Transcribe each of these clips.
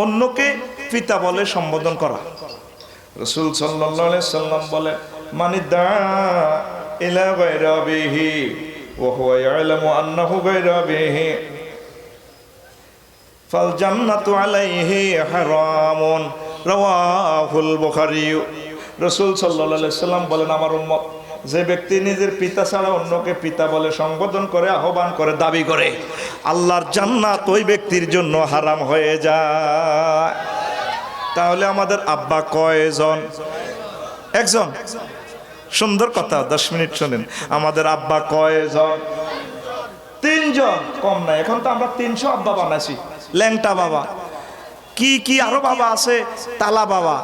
অন্যকে পিতা বলে সম্বোধন করা। রাসূল সাল্লাল্লাহু আলাইহি সাল্লাম বলে মানিদা ইলা গায়রি আবিহি ওয়া হুয়া ইয়ালামু আন্নাহু গায়রু আবিহি ফাল জান্নাতু আলাইহি হারামুন রাওয়াহুল বুখারী। রাসূল সাল্লাল্লাহু আলাইহি সাল্লাম বলেন আমার উম্মত যে ব্যক্তি নিজের পিতা ছাড়া অন্যকে পিতা বলে সম্বোধন করে, আহ্বান করে, দাবি করে, আল্লাহর জান্নাত ওই ব্যক্তির জন্য হারাম হয়ে যায়। তাহলে আমাদের আব্বা কয়জন? একজন। সুন্দর কথা, 10 মিনিট শুনেন। আমাদের আব্বা কয়জন? 3 জন। কম নাই, এখন তো আমরা 300 আব্বা বানাইছি। ল্যাংটা বাবা, কি কি আরো বাবা আছে, তালা বাবা,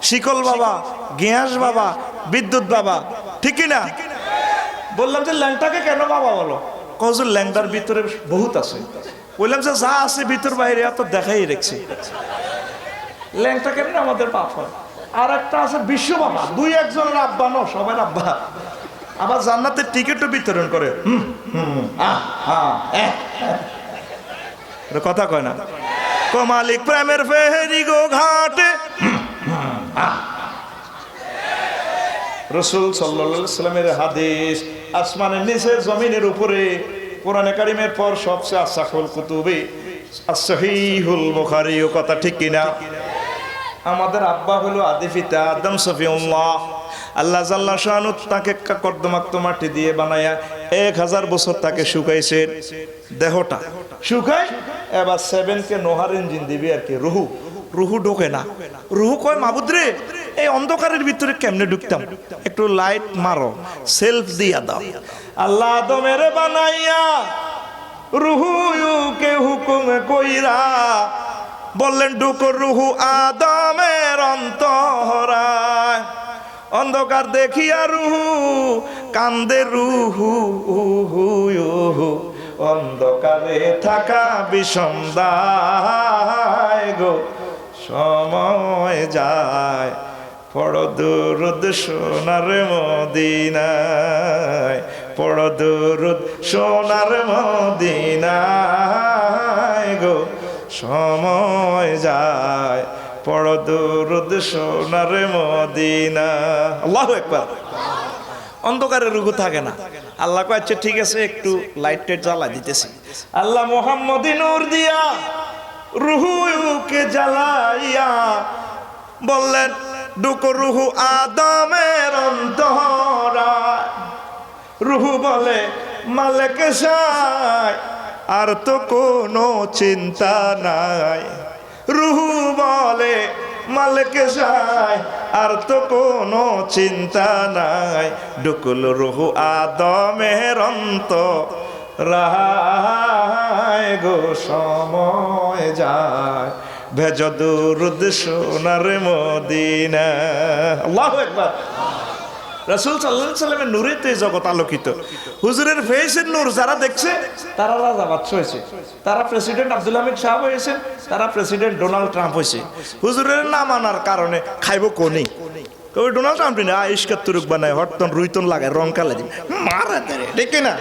শিকল বাবা, গিয়াস বাবা, বিদ্যুৎ বাবা, ঠিক কিনা? বললাম যে ল্যাংটাকে কেন বাবা বলো? কজন ল্যাংটার ভিতরে বহুত আছে। বললাম যে যা আছে ভিতর বাইরে এত দেখাই রেখেছি, ল্যাংটা কেন আমাদের বাপ হয়। আর একটা আছে বিশ্ব বাবা, 2-1 জনের আব্বা ন, সবার আব্বা। আবার জান্নাতের টিকিটও বিতরণ করে। কথা কয় না, কমালিক প্রেমের ফেরি গো ঘাটে। রাসূল সাল্লাল্লাহু আলাইহি সাল্লামের হাদিস, আসমানের নিচে জমিনের উপরে কোরআনে কারিমের পর সবচেয়ে আসাহুল কুতুবি as-সহিহুল বুখারী। কথা ঠিক কিনা? আমাদের আব্বা হলো আদি পিতা আদম সফিউল্লাহ। আল্লাহ জাল্লা শানু তাকে কর্দমাক্ত মাটি দিয়ে বানায়া 1000 বছর তাকে শুকাইছে, দেহটা শুকাই। এবার 7কে নোহার ইঞ্জিন দিবি আর কি, রুহু ঢোকে না। রুহু কয় মাবুদ রে, এই অন্ধকারের ভিতরে কেমনে ঢুকতাম, একটু লাইট মারো, সেলফ দিয়া দাও। আল্লাহ আদমের বানাইয়া রুহুকে হুকুম কইরা বললেন ঢুকো রুহু আদমের অন্তরায়। অন্ধকার দেখিয়া রুহু কান্দে, রুহু অন্ধকারে থাকা বিষম দায় গো, সময় যায় পড়ো দুরুদ সোনার মদিনায়, পড়ো দুরুদ সোনার মদিনায় গো, সময় যায় পড়ো দুরুদ সোনার মদিনা। আল্লাহু আকবার। অন্ধকারে রুহু থাকে না। আল্লাহ কয় আচ্ছা ঠিক আছে, একটু লাইট টাইট জ্বালা দিতেছি। আল্লাহ মুহাম্মদি নূর দিয়া রুহুকে জ্বালাইয়া বললেন ঢুকো রুহু আদমের অন্তরায়। রুহু বলে মালিক সাই আর তো কোনো চিন্তা নাই। রুহু বলে মালিক সাই আর তো কোনো চিন্তা নাই। ঢুকল রুহু আদমের অন্তরায় গো, সময় যায় ভেজ দুরুদ সোনার মদিনা। আল্লাহু আকবার। রাসূল সাল্লাল্লাহু আলাইহি সাল্লামের নূরেতে জগৎ আলোকিত। হুজুরের ফেসের নূর যারা দেখছে তারা রাজা বাদশা হয়েছে, তারা প্রেসিডেন্ট আব্দুল হামিদ সাহেব হয়েছেন, তারা প্রেসিডেন্ট ডোনাল্ড ট্রাম্প হয়েছে। হুজুরের না মানার কারণে খাইব কোনি, কবে ডোনাল্ড ট্রাম্প না ইস্কাত্তুরুক বানায়, হরতন রুইতন লাগায়, রং কালা দিন মারা দেয়, ঠিক না?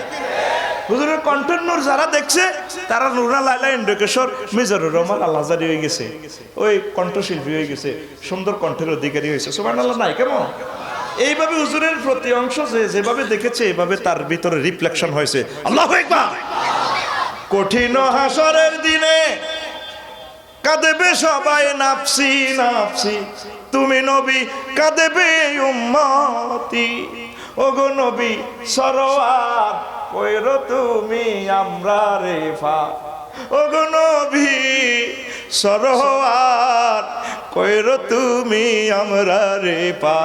হুজুরের কণ্ঠের নূর যারা দেখছে তারা নুরা লাইলা ইন্দ্রকেশর মিজানুর রহমান আল হাজারি হয়ে গেছে, ওই কণ্ঠশিল্পী হয়ে গেছে, সুন্দর কণ্ঠের অধিকারী হয়েছে। সুবহানাল্লাহ নাই কেমন? এইভাবে হুজুরের প্রতি অংশ যেভাবে দেখেছে এভাবে তার ভিতরে রিফ্লেকশন হয়েছে। আল্লাহু আকবার। কঠিন হাসরের দিনে কাঁদেবে সবাই নাফসি নাফসি, তুমি নবী কাঁদেবে উম্মতি। ওগো নবী সরোয়ার কইরো তুমি আমরা রেফা। ওগো নবী সরোয়ার কইরো তুমি আমরা রেফা।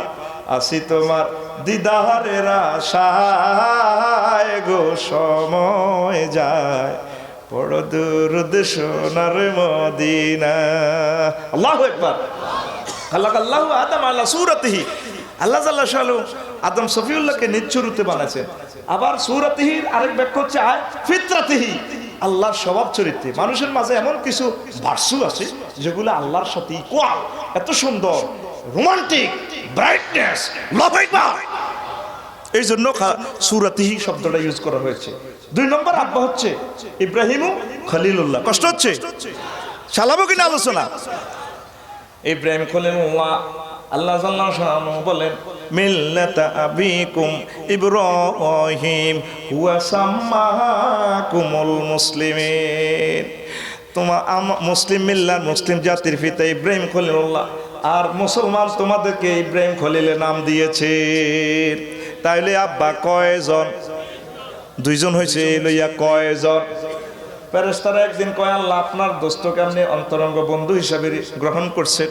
আসি তোমার দিদারের আশায় গো, সময় যায় পড়ো দুরুদ সোনার মদিনা। আল্লাহু আকবার। খালাকাল্লাহু আদম আলা সূরাতিহি। আল্লাহ জাল্লা শাআনহু আদম সফিউল্লাহকে নিজ রূপে বানাইছেন। আবার সূরাতিহির আরেক ব্যাখ্যা হচ্ছে ফিতরাতিহি, আল্লাহর স্বভাব চরিত্রে। মানুষের মাঝে এমন কিছু ভার্সু আছে যেগুলো আল্লাহর সাথে ইকুয়াল, এত সুন্দর, রোমান্টিক, ব্রাইটনেস, লাভ। এই জন্য সূরাতিহি শব্দটা ইউজ করা হয়েছে। 2 নম্বর আব্বা হচ্ছে ইব্রাহিম খলিলুল্লাহ। কষ্ট হচ্ছে? চালাবো কিনা আলোচনা? ইব্রাহিম খলিলুল্লাহ আল্লাহ জাল্লাহু শাআনুহু বলেন মিল্লাতা আবিকুম ইব্রাহিম হুয়া সাম্মাকুমুল মুসলিমিন। তোমার মুসলিম মিল্লার মুসলিম জাতির পিতা ইব্রাহিম খলিলুল্লাহ আর মুসলমান তোমাদেরকে ইব্রাহিম খলিলের নাম দিয়েছে। তাইলে আব্বা কয়জন? দুইজন হয়েছে, লইয়া কয়জন? ফেরেশতারা একদিন কয় আল্লাহ আপনার দোস্তকে আপনি অন্তরঙ্গ বন্ধু হিসাবে গ্রহণ করছেন,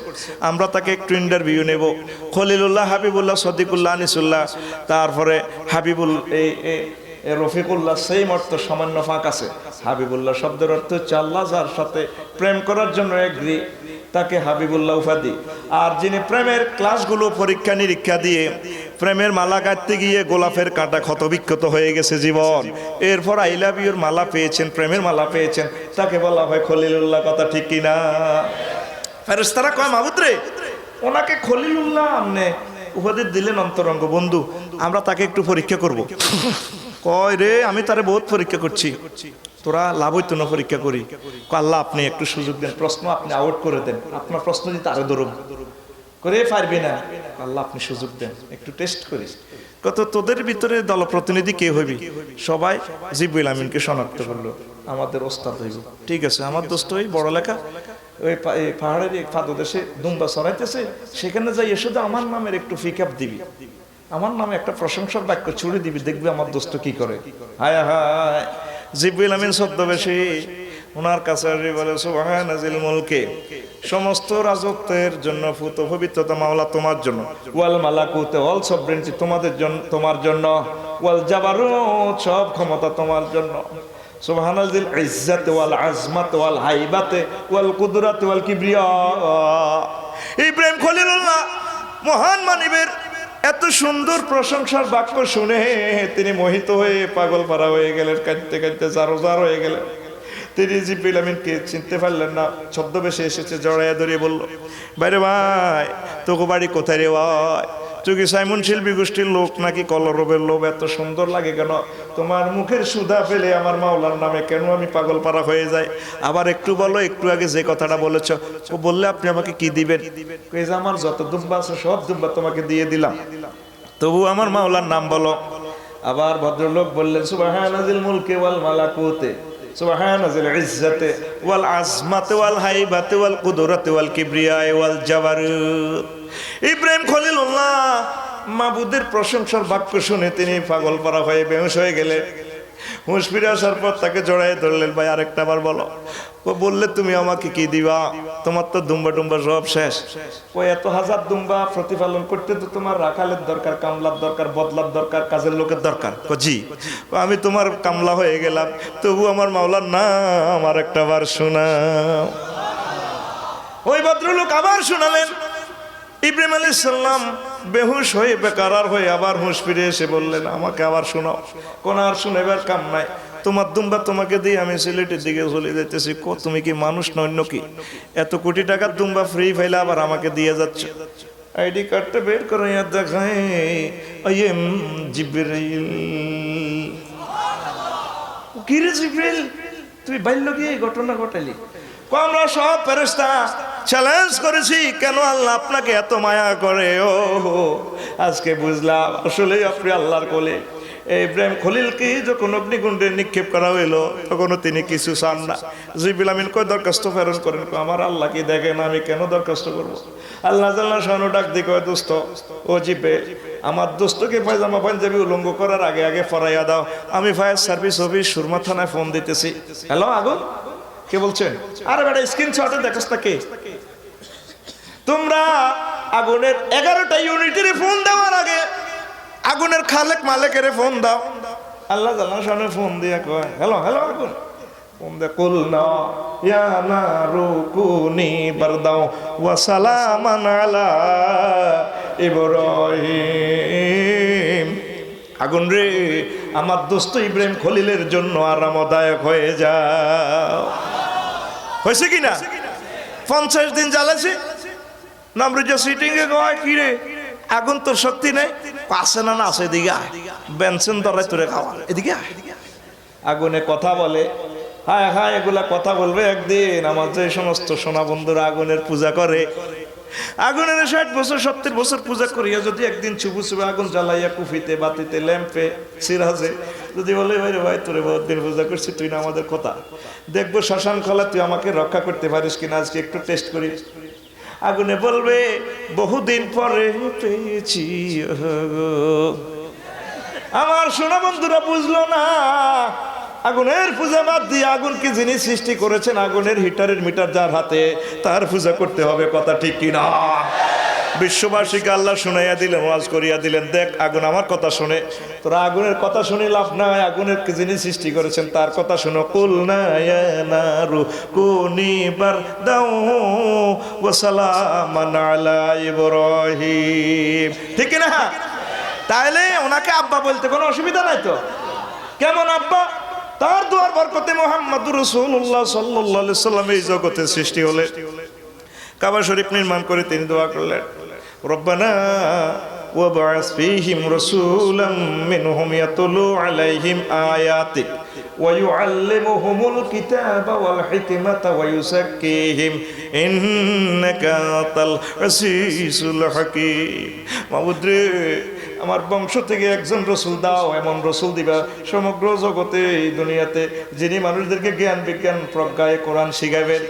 আমরা তাকে একটু ইন্টারভিউ নেব। খলিলুল্লাহ, হাবিবুল্লাহ, সদিকুল্লাহ, আনিসুল্লাহ, তারপরে হাবিবুল এই রফিকুল্লাহ, সেই অর্থ সামান্য ফাঁক আছে। হাবিবুল্লাহ শব্দের অর্থ হচ্ছে আল্লাহ যার সাথে প্রেম করার জন্য এগ্রি, তাকে হাবিবুল্লাহ উপাধি। আর যিনি প্রেমের ক্লাসগুলো পরীক্ষা নিরীক্ষা দিয়ে প্রেমের মালা কাটতে গিয়ে গোলাপের কাঁটা ক্ষতবিক্ষত হয়ে গেছে জীবন, এরপর আই লাভ ইউর মালা পেয়েছেন, প্রেমের মালা পেয়েছেন, তাকে বলা হয় খলিলুল্লাহ। কথা ঠিক কিনা? ফেরেশতারা কয় মাহবুদ রে, ওনাকে খলিলুল্লাহ আপনি উপাধি দিলেন অন্তরঙ্গ বন্ধু, আমরা তাকে একটু পরীক্ষা করব। কয় রে, আমি তারে বহুত পরীক্ষা করছি, তোরা লাভ হইতো না পরীক্ষা করি। আল্লাহ আপনি একটু সুযোগ দেন, প্রশ্ন আপনি আউট করে দেন, আপনার প্রশ্ন দিতে আরো ধরুন করে পারবি না, আল্লাহ আপনি সুযোগ দেন, একটু টেস্ট করিস। কত তোদের ভিতরে দল প্রতিনিধি কে হইবি? সবাই জিবরিল আমিনকে শনাক্ত করলো, আমাদের ওস্তাদ হইব। ঠিক আছে, আমার দোস্ত ওই বড় লেখা ওই পাহাড়ের পাদদেশে দুম্বা চড়াইতেছে, সেখানে যাই শুধু আমার নামের একটু পিকআপ দিবি, আমার নামে একটা প্রশংসার বাক্য ছুড়ে দিবি, দেখবি আমার দোস্ত কি করে। হায় হায়, জিবরিল আমিন ছদ্মবেশী ওনার কাছে বলে সুবহানাজিল মুলকে, সমস্ত রাজত্বের জন্য পুত পবিত্রতা মাওলা তোমার জন্য, ওয়াল মালাকুতে ওয়াল সভরেন্টি তোমাদের জন্য, তোমার জন্য, ওয়াল জাবারুত সব ক্ষমতা তোমার জন্য, সুবহানাজিল ইজ্জাতে ওয়াল আজমাতে ওয়াল হাইবাতে ওয়াল কুদরাতে ওয়াল কিবরিয়া। ইব্রাহিম খলিলুল্লাহ মহান মানবের এত সুন্দর প্রশংসার বাক্য শুনে তিনি মোহিত হয়ে পাগল পারা হয়ে গেলেন, কাঁদতে কাঁদতে জারোজার হয়ে গেলেন। তিনি জিবরিল আমিনকে চিনতে পারলেন না, ছদ্মবেশে এসেছে, জড়াইয়া ধরিয়ে বলল, বাইরে ভাই তোকে বাড়ি কোথায় রে ভাই? তুই কি সাইমন শিল্পী গোষ্ঠীর লোক নাকি কলরবের লোক? এত সুন্দর লাগে কেন? তোমার মুখের সুধা পেলে আমার মাওলার নামে কেন আমি পাগল পারা হয়ে যায়? আবার একটু বলো, একটু আগে যে কথাটা বলেছ, ও বললে আপনি আমাকে কি দিবেন? এই যে আমার যত দুম্বা আছে সব দুম্বা তোমাকে দিয়ে দিলাম, তবু আমার মাওলার নাম বলো। আবার ভদ্রলোক বললেন সুবহানাজিল মুলকে ওয়াল মালাকুতে সুবহানাজিল ইজ্জাতে ওয়াল আজমাতে ওয়াল হাইবাতে ওয়াল কুদরাতে ওয়াল কিবরিয়া ওয়াল জাবারুত। ইব্রাহিম খলিলুল্লাহ মাবুদের প্রশংসার বাক্য শুনে তিনি পাগল পারা হয়ে বেহুশ হয়ে গেলেন। হুঁশ ফিরে আসার পর তাকে জড়াই ধরলেন, ভাই আরেকটা বার বলো। ও বললে তুমি আমাকে কি দিবা? তোমার তো দুম্বা টুম্বা সব শেষ। ও এত হাজার দুম্বা প্রতিপালন করতে তো তোমার রাখালের দরকার, কামলার দরকার, বদলার দরকার, কাজের লোকের দরকার। জি, আমি তোমার কামলা হয়ে গেলাম, তবু আমার মাওলার নাম আর একটা বার শোনাও। ওই ভদ্রলোক আবার শোনালেন। ইব্রাহিম আলাইহিস সালাম বেহুশ হয়ে বেকারার হয়ে আবার হুঁশ ফিরে এসে বললেন, আমাকে আবার শোনাও। কোন আর শুনেবার কাম নাই, তোমার দুম্বা তোমাকে দিয়ে আমি সিলেটের দিকে চলে যাইতেছি। তুমি কি মানুষ না অন্য কি? এত কোটি টাকার দুম্বা ফ্রি ফাইলে আবার আমাকে দিয়ে যাচ্ছে। আইডি কার্ডটা বের করে দেখায়, জিবরিল। কি রে জিবরিল, তুই বাইল কি ঘটনা ঘটালি? আমরা সব ফেরেশতা চ্যালেঞ্জ করেছি, কেন আল্লাহ আপনাকে এত মায়া করে। ও আজকে বুঝলাম আসলে আপনি আল্লাহর কোলে। ইব্রাহিম খলিলকে যখন অগ্নিকুণ্ডে নিক্ষেপ করা হইলো তখনও তিনি কিছু চান না। জিবরিল আমিন কয় দরখাস্ত প্রেরণ করেন। আমার আল্লাহ কি দেখেন আমি কেন দরখাস্ত করবো? আল্লাহ জাল্লাহ শানু ডাক দিয়ে কয়, দোস্ত ও জিব্রাইল, আমার দোস্তকে পায়জামা পাঞ্জাবি উলঙ্গ করার আগে আগে ফরাইয়া দাও। আমি ফায়ার সার্ভিস অফিস সুরমা থানায় ফোন দিতেছি। হ্যালো আগুন, কে বলছেন? আরে বেটা স্ক্রিনশটে দেখাস না কে? তোমরা আগুনের 11টা ইউনিটের ফোন দেওয়ার আগে আগুনের খালেক মালেকের ফোন দাও। আল্লাহ জাল্লাহ শানু ফোন দিয়ে কয়, হ্যালো হ্যালো আগুন। ফোন দে কুলনা ইয়া নারু কুনি বারদাও ওয়া সালামান আলা ইব্রাহিম। আগুন রে, আমার দোস্ত ইব্রাহিম খলিলের জন্য আরামদায়ক হয়ে যাও। হয়েছে কিনা? 50 দিন জ্বালাছে নামরুজা সিটিং এ কয়, কি রে আগুন তোর শক্তি নেই? পাশে না না আছে, এদিকে আয়, বেনসেন ধরাই তোরে খাওয়া, এদিকে আয়। আগুনে কথা বলে, হায় হায় এগুলা কথা বলবে একদিন। আমার যে সমস্ত সোনা বন্ধুরা আগুনের পূজা করে, আগুনের 60 বছর 70 বছর পূজা করিয়া যদি একদিন চুবু চুবু আগুন জ্বালাইয়া কুফিতে বাতিতে ল্যাম্পে সিরাজে যদি বলে ভাই রে ভাই তোরে বহুত দিন পূজা করছি, তুই না আমাদের কথা দেখবো শ্মশান খোলা, তুই আমাকে রক্ষা করতে পারিস কিনা, আজকে একটু টেস্ট করি। আগুনে বলবে বহুদিন পরে পেয়েছি। আমার সোনা বন্ধুরা বুঝলো না, আগুনের পূজা বাদ দিয়ে আগুন কি জিনিস সৃষ্টি করেছেন, আগুনের হিটারের মিটার যার হাতে তার পূজা করতে হবে, কথা ঠিক কিনা? বিশ্ববাসীকে আল্লাহ শুনাইয়া দিলেন, ওয়াজ করিয়া দিলেন, দেখ আগুন আমার কথা শুনে, তোরা আগুনের কথা শুনে লাভ নাই, আগুনের কি জিনিস সৃষ্টি করেছেন তার কথা শুনো। কুলনা ইয়া নারু কুনি বারদাও ওয়া সালামান আলা ইব্রাহিম, ঠিক না? তাইলে ওনাকে আব্বা বলতে কোনো অসুবিধা নাই তো। কেমন আব্বা? তার দুয়ার বরকতে মুহাম্মদুর রাসূলুল্লাহ সাল্লাল্লাহু আলাইহি সাল্লাম এই জগতে সৃষ্টি হলে কাবা শরীফ নির্মাণ করে তিনি দোয়া করলেন, রব্বানা ওয়াবআস ফীহিম রাসূলাম মিনহুম ইয়াতলু আলাইহিম আয়াতিক ওয়া ইউআল্লিমুহুমুল কিতাবা ওয়াল হিকমাতা ওয়া ইউযাক্কিহিম ইন্নাকা আনতাল আসিসুল হাকীম। মাবুদ রে, আমার বংশ থেকে একজন রসুল দাও, এমন রসুল দিবা সমগ্র জগতে এই দুনিয়াতে যিনি মানুষদেরকে জ্ঞান বিজ্ঞান প্রজ্ঞায় কোরআন শিখাবেন।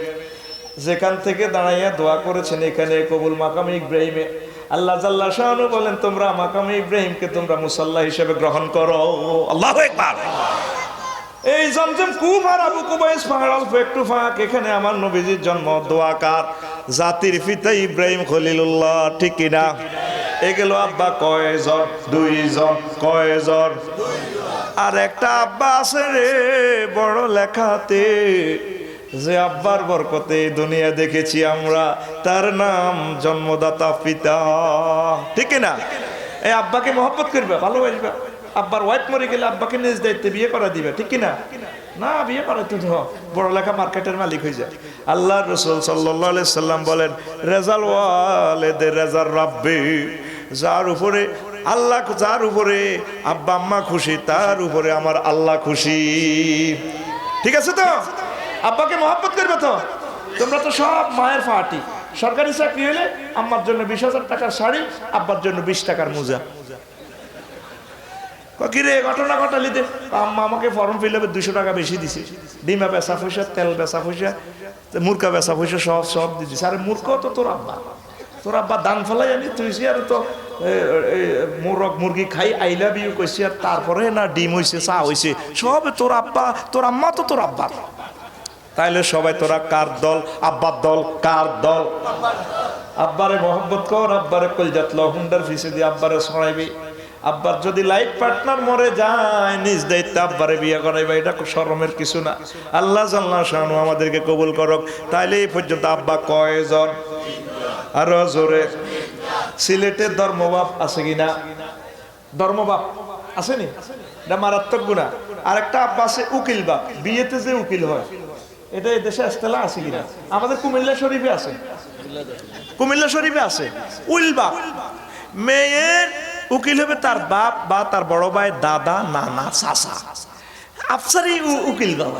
যেখান থেকে দাঁড়াইয়া দোয়া করেছেন এখানে কবুল মাকামে ইব্রাহিমে, আল্লাহ জাল্লা শাআনু বলেন তোমরা মাকামে ইব্রাহিমকে তোমরা মুসাল্লা হিসেবে গ্রহণ করো। আল্লাহু আকবার। এই জমজম কূপ আর আবু কুবাইস পাহাড় অল্প একটু ফাঁক, এখানে আমার নবীজির জন্ম। দোয়াকার জাতির পিতা ইব্রাহিম খলিলুল্লাহ, ঠিক কিনা? এগুলো আব্বা কয়জন? 2 জন। কয়জন? আর একটা আব্বা আছে রে বড় লেখাতে, যে আব্বার বরকতে দুনিয়া দেখেছি আমরা, তার নাম জন্মদাতা পিতা, ঠিক না? এই আব্বাকে মহব্বত করবে, ভালোবাসবে। আব্বার ওয়াইফ মরে গেলে আব্বাকে নিজ দায়িত্বে বিয়ে করা দিবে, ঠিক কিনা? না, বিয়ে করাতে তো বড় লেখা মার্কেটের মালিক হয়ে যায়। আল্লাহ রাসূল সাল্লাল্লাহু আলাইহি সাল্লাম বলেন, রেজাল ওয়ালিদের রেজার রাব্বি, যার উপরে আল্লাহ, যার উপরে আব্বা আম্মা খুশি তার উপরে আমার আল্লাহ খুশি, ঠিক আছে তো? আব্বাকে মহব্বত করবে তো? তোমরা তো সব মায়ের ফাটি। সরকারি চাকরি হলে আম্মার জন্য 20,000 টাকার শাড়ি, আব্বার জন্য 20 টাকার মোজা। কিরে ঘটনা ঘটালি দে, আম্মা আমাকে ফর্ম ফিল আপে 200 টাকা বেশি দিছে, ডিমা বেচা পয়সা, তেল বেচা পয়সা, মুরগা বেচা পয়সা সব দিছিস। আরে মূর্খ তো তোর আব্বা, তোর আব্বা দান ফেলাই আনি তুই, আর তো মোরগ মুরগি খাই আই লাভ ইউ কইছি, আর তারপরে না ডিম হইছে, চা হইছে, সব তোর আব্বা, তোর আম্মা তো তোর আব্বা। তাইলে সবাই তোরা কার দল? আব্বার দল। কার দল? আব্বারে মহব্বত কর, আব্বারে কলজাত লহুন্ডার ফিসে দিয়ে আব্বারে ছড়াইবি। আব্বার যদি লাইফ পার্টনার মরে যায়, নিজ দায়িত্বে আব্বারে বিয়ে করাইবা, এটা শরমের কিছু না। আল্লাহ জাল্লা শানু আমাদেরকে কবুল করক। তাইলে এই পর্যন্ত আব্বা কয়জন? আরো জোরে। সিলেটের ধর্মবাপ আছে কিনা? ধর্মবাপ আসেনি? এটা মারাত্মক গুনাহ। আর একটা আব্বা আছে উকিল বাপ, বিয়েতে যে উকিল হয়, এটা এই দেশে আসতেলা আছে কিনা? আমাদের কুমিল্লা শরীফে আছে, কুমিল্লা শরীফে আছে উইল বাপ। মেয়ের উকিল হবে তার বাপ বা তার বড় ভাই, দাদা, নানা, চাচা। আফসারি উকিল বাবা,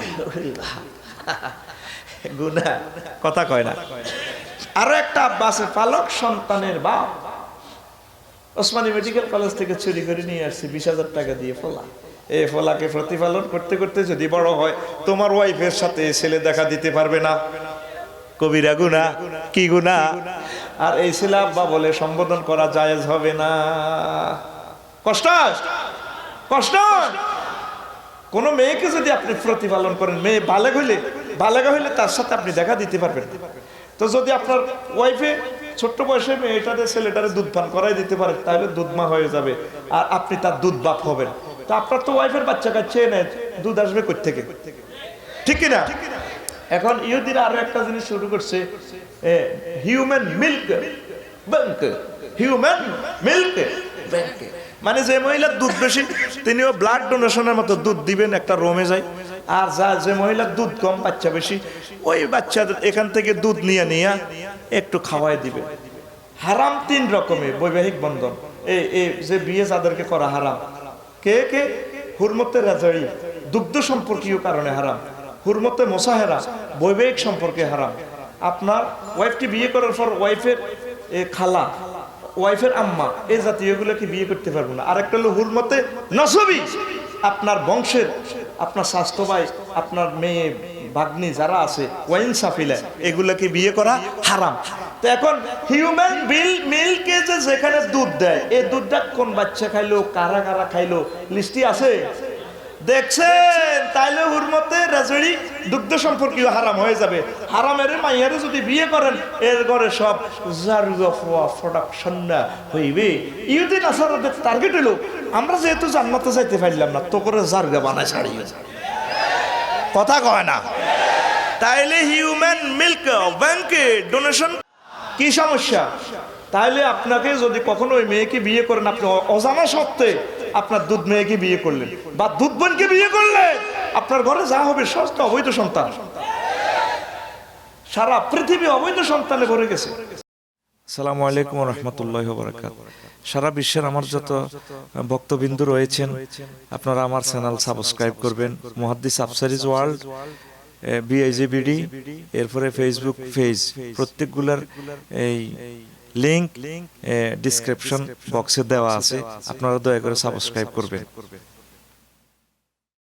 গুনাহ, কথা কয় না। আরো একটা আব্বা আছে পালক সন্তানের বাপ। ওসমানী মেডিকেল কলেজ থেকে চুরি করে নিয়ে আসছি 20,000 টাকা দিয়ে ফলা। এই ফলাকে প্রতিপালন করতে করতে যদি বড় হয়, তোমার ওয়াইফের সাথে ছেলে দেখা দিতে পারবে না। কবিরা গুনাহ। কি গুনাহ? আর এই ছেলে আব্বা বলে সম্বোধন করা জায়েজ হবে না। কষ্ট কষ্ট। কোন মেয়েকে যদি আপনি প্রতিপালন করেন, মেয়ে বালেগা হইলে তার সাথে আপনি দেখা দিতে পারবেন। তো যদি আপনার ওয়াইফে ছোট্ট বয়সে মেয়েটারে ছেলেটারে দুধ পান করাই দিতে পারে, তাহলে দুধমা হয়ে যাবে, আর আপনি তার দুধ বাপ হবেন। তো আপনার তো ওয়াইফের বাচ্চা কাচ্চা এনে দুধ আসবে কই থেকে, ঠিক কিনা? এখন ইহুদিরা আরো একটা জিনিস শুরু করছে, human milk bank. Human milk bank মানে যে মহিলার দুধ বেশি তিনিও ব্লাড ডোনেশনের মতো দুধ দিবেন, একটা রোমে যায়। আর যে মহিলার দুধ কম, বাচ্চা বেশি, ওই বাচ্চাদের এখান থেকে দুধ নিয়ে একটু খাওয়াই দিবে। হারাম 3 রকমের বৈবাহিক বন্ধন। এই যে বিয়ে যাদেরকে করা হারাম, কে হুরমতে রাজাই, দুগ্ধ সম্পর্কীয় কারণে হারাম। হুরমতে মোসাহেরা বৈবাহিক সম্পর্কে হারাম। আপনার ওয়াইফকে বিয়ে করার পর ওয়াইফের খালা, ওয়াইফের আম্মা, এই জাতীয়গুলোকে বিয়ে করতে পারবো না। আরেকটা হলো হুরমতে নসবী, আপনার বংশের, আপনার স্বাস্থ্য ভাই, আপনার মেয়ে ভাগ্নি যারা আছে ওয়াইন সাফিলা, এগুলোকে বিয়ে করা হারাম। তো এখন হিউম্যান মিল্কে যে যেখানে দুধ দেয়, এই দুধটা কোন বাচ্চা খাইলো, কারা কারা খাইলো, লিস্টি আছে দেখছেন? তাইলে হুরমতে রাজড়ি দুগ্ধ সম্পর্কীয় হারাম হয়ে যাবে। হারামের মাইয়ারে যদি বিয়ে করেন, এর ঘরে সব জারগা প্রোডাকশন না হইবে। ইহুদি নাসারাদের টার্গেট হইল, আমরা যেহেতু জান্নাতে যাইতে পারলাম না, তো করে জারগা বানায় ছাড়িয়ে, কথা কয় না। তাইলে হিউম্যান মিল্ক ব্যাংকে ডোনেশন কি সমস্যা? তাইলে আপনাকে যদি কখনো ওই মেয়েকে বিয়ে করেন, আপনি অজানা সত্ত্বে আপনার দুধ মেয়েকে বিয়ে করলেন বা দুধ বোনকে বিয়ে করলেন, আপনার ঘরে যা হবে সব অবৈধ সন্তান। সারা পৃথিবী অবৈধ সন্তানে ভরে গেছে। আসসালামু আলাইকুম ওয়া রাহমাতুল্লাহি ওয়া বারাকাতুহু। সারা বিশ্বের আমার যত ভক্তবিন্দু রয়েছেন, আপনারা আমার চ্যানেল সাবস্ক্রাইব করবেন, মুহাদ্দিস আফসারিজ ওয়ার্ল্ড বিআইজিবিডি, এরপরে ফেসবুক পেজ, প্রত্যেকগুলার এই লিংক ডেসক্রিপশন বক্সে দেওয়া আছে, আপনারা দয়া করে সাবস্ক্রাইব করবেন।